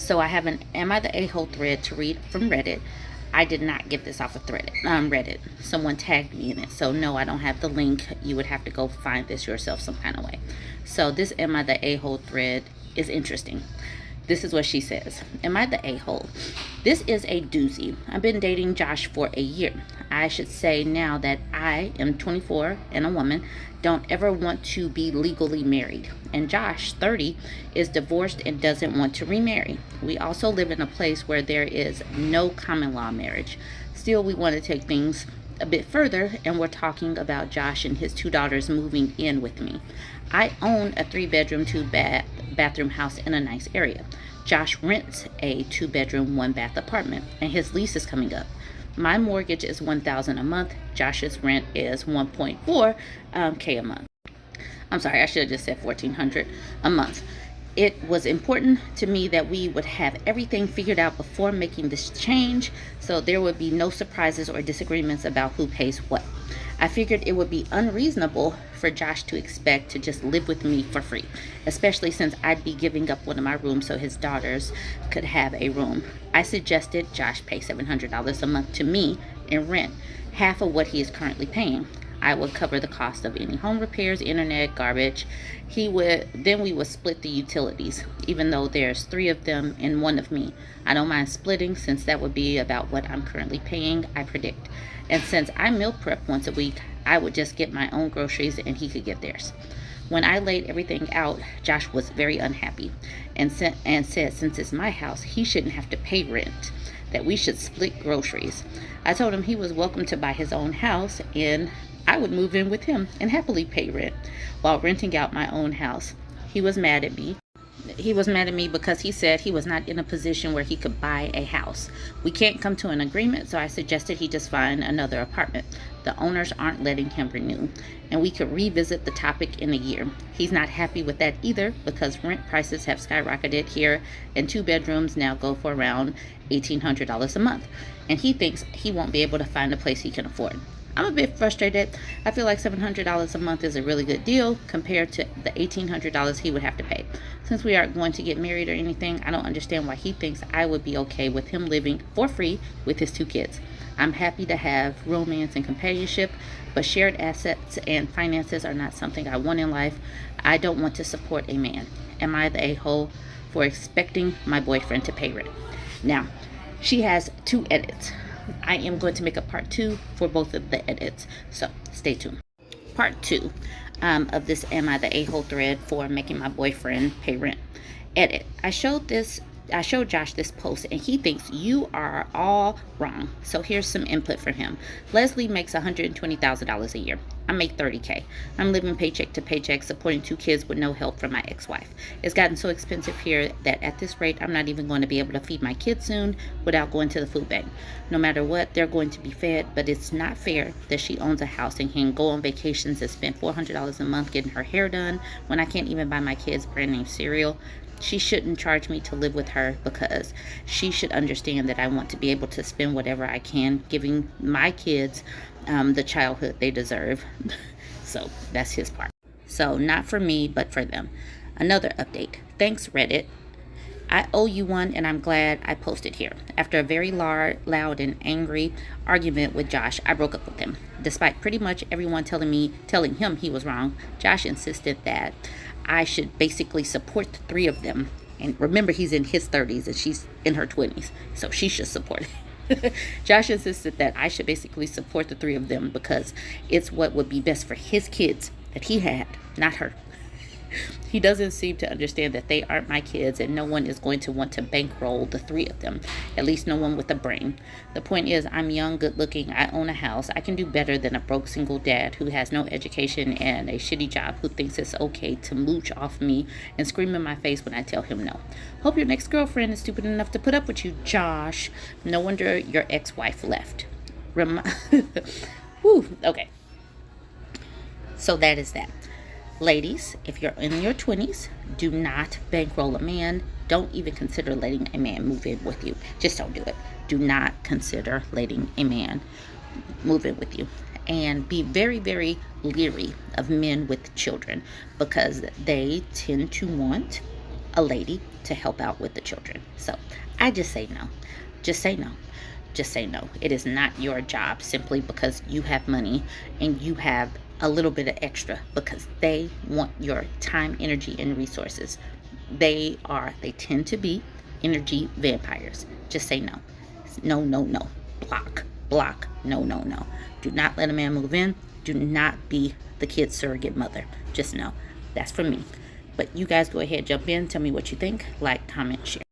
So I have an Am I the A-hole thread to read from Reddit. I did not get this off of Reddit. Someone tagged me in it. So no, I don't have the link. You would have to go find this yourself some kind of way. So this Am I the A-hole thread is interesting. This is what she says. Am I the a-hole? This is a doozy. I've been dating Josh for a year. I should say now that I am 24 and a woman, don't ever want to be legally married. And Josh, 30, is divorced and doesn't want to remarry. We also live in a place where there is no common law marriage. Still, we want to take things a bit further, and we're talking about Josh and his two daughters moving in with me. I own a 3-bedroom, 2-bathroom house in a nice area. Josh rents a 2-bedroom, 1-bath apartment, and his lease is coming up. My mortgage is $1,000 a month. Josh's rent is 1.4 K a month. I'm sorry, I should have just said $1,400 a month. It was important to me that we would have everything figured out before making this change, so there would be no surprises or disagreements about who pays what. I figured it would be unreasonable for Josh to expect to just live with me for free, especially since I'd be giving up one of my rooms so his daughters could have a room. I suggested Josh pay $700 a month to me in rent, half of what he is currently paying. I would cover the cost of any home repairs, internet, garbage. We would split the utilities, even though there's 3 of them and 1 of me. I don't mind splitting since that would be about what I'm currently paying, I predict. And since I meal prep once a week, I would just get my own groceries and he could get theirs. When I laid everything out, Josh was very unhappy and said since it's my house, he shouldn't have to pay rent, that we should split groceries. I told him he was welcome to buy his own house and I would move in with him and happily pay rent while renting out my own house. He was mad at me. Because he said he was not in a position where he could buy a house. We can't come to an agreement, so I suggested he just find another apartment. The owners aren't letting him renew, and we could revisit the topic in a year. He's not happy with that either because rent prices have skyrocketed here, and 2 bedrooms now go for around $1,800 a month, and he thinks he won't be able to find a place he can afford. I'm a bit frustrated. I feel like $700 a month is a really good deal compared to the $1,800 he would have to pay. Since we aren't going to get married or anything, I don't understand why he thinks I would be okay with him living for free with his 2 kids. I'm happy to have romance and companionship, but shared assets and finances are not something I want in life. I don't want to support a man. Am I the a-hole for expecting my boyfriend to pay rent? Now, she has 2 edits. I am going to make a part 2 for both of the edits, so stay tuned. Part 2 of this Am I the a-hole thread for making my boyfriend pay rent. Edit. I showed Josh this post and he thinks you are all wrong. So here's some input from him. Leslie makes $120,000 a year. I make $30K. I'm living paycheck to paycheck, supporting 2 kids with no help from my ex-wife. It's gotten so expensive here that at this rate, I'm not even going to be able to feed my kids soon without going to the food bank. No matter what, they're going to be fed, but it's not fair that she owns a house and can go on vacations and spend $400 a month getting her hair done when I can't even buy my kids brand name cereal. She shouldn't charge me to live with her because she should understand that I want to be able to spend whatever I can, giving my kids the childhood they deserve. So that's his part. So not for me, but for them. Another update. Thanks, Reddit. I owe you one, and I'm glad I posted here. After a very loud and angry argument with Josh, I broke up with him. Despite pretty much everyone telling him he was wrong, Josh insisted that I should basically support the 3 of them. And remember, he's in his 30s and she's in her 20s, so she should support it. Josh insisted that I should basically support the 3 of them because it's what would be best for his kids that he had, not her. He doesn't seem to understand that they aren't my kids and no one is going to want to bankroll the 3 of them, at least no one with a brain. The point is, I'm young, good looking, I own a house. I can do better than a broke single dad who has no education and a shitty job who thinks it's okay to mooch off me and scream in my face when I tell him no. Hope your next girlfriend is stupid enough to put up with you, Josh. No wonder your ex-wife left. Whew, okay. So that is that. Ladies, if you're in your 20s, do not bankroll a man. Don't even consider letting a man move in with you. Just don't do it. Do not consider letting a man move in with you. And be very, very leery of men with children because they tend to want a lady to help out with the children. So I just say no. Just say no. Just say no. It is not your job simply because you have money and you have a little bit of extra, because they want your time, energy, and resources. They tend to be energy vampires. Just say no. No, no, no. Block. Block. No, no, no. Do not let a man move in. Do not be the kid's surrogate mother. Just no. That's for me. But you guys go ahead, jump in, tell me what you think, like, comment, share.